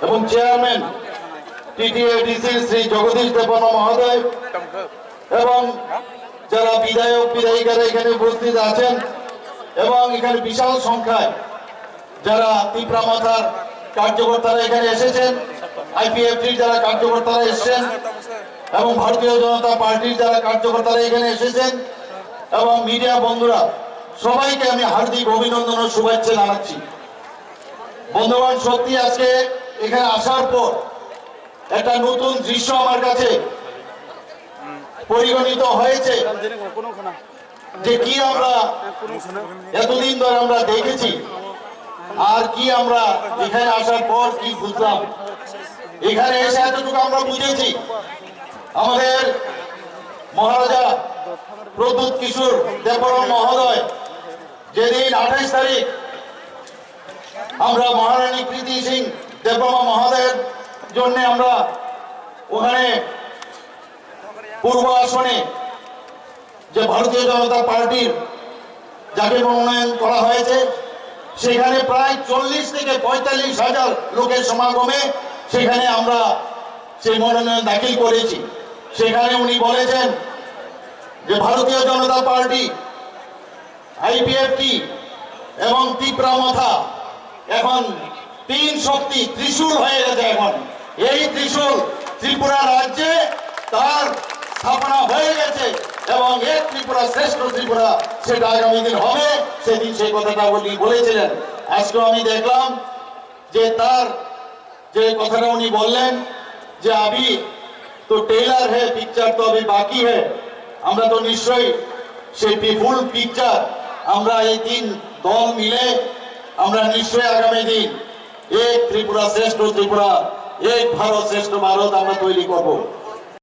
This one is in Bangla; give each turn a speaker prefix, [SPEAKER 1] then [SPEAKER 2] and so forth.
[SPEAKER 1] এবং চেয়ারম্যান টিটিএডিসি শ্রী জগদীশ দেববর্মা মহোদয় এবং যারা বিধায়ক বিধায়িকারা এখানে উপস্থিত আছেন এবং এখানে বিশাল সংখ্যায় যারা তিপ্রামাথার কার্যকর্তারা এখানে এসেছেন, আইপিএফটির যারা কার্যকর্তারা এসেছেন এবং ভারতীয় জনতা পার্টির যারা কার্যকর্তারা এখানে এসেছেন এবং মিডিয়া বন্ধুরা, সবাইকে আমি হার্দিক অভিনন্দন ও শুভেচ্ছা জানাচ্ছি। বন্ধুগণ, সত্যি আজকে এখানে আসার পর একটা নতুন দৃশ্য আমার কাছে পরিগণিত হয়েছে যে কি আমরা এতদিন ধরে আমরা দেখেছি আর কি আমরা এখানে আসার পর কি বুঝলাম। এখানে এসে এতটুকু আমরা বুঝেছি, আমাদের মহারাজা প্রদ্যুৎ কিশোর দেববর্মা মহোদয় যেদিন 28 তারিখ আমরা মহারানী প্রীতি সিং দেববর্মা মহোদয়ের জন্য আমরা ওখানে পূর্ব আসনে যে ভারতীয় জনতা পার্টির যাকে মনোনয়ন করা হয়েছে সেখানে প্রায় 40 থেকে 45 হাজার লোকের সমাগমে সেখানে আমরা সেই মনোনয়ন দাখিল করেছি। সেখানে উনি বলেছেন যে ভারতীয় জনতা পার্টি, আইপিএফটি এবং তিপ্রামাথা এখন তিন শক্তি ত্রিশূল হয়ে গেছে। এখন এই ত্রিশূল ত্রিপুরা রাজ্যে তার স্থাপনা হয়ে গেছে এবং এক ত্রিপুরা শ্রেষ্ঠ ত্রিপুরা সেটা আগামী দিন হবে। সেদিন সেই কথাটা উনি বলেছিলেন। আজকে আমি দেখলাম যে তার যে কথাটা উনি বললেন যে আবি তো টেইলার হে, পিকচার তো আবি বাকি হে। আমরা তো নিশ্চয়ই সেই ফুল পিকচার আমরা এই তিন দল মিলে আমরা নিশ্চয়ই আগামী দিন এক ত্রিপুরা শ্রেষ্ঠ ত্রিপুরা, এক ভারত শ্রেষ্ঠ ভারত আমরা তৈরি করব।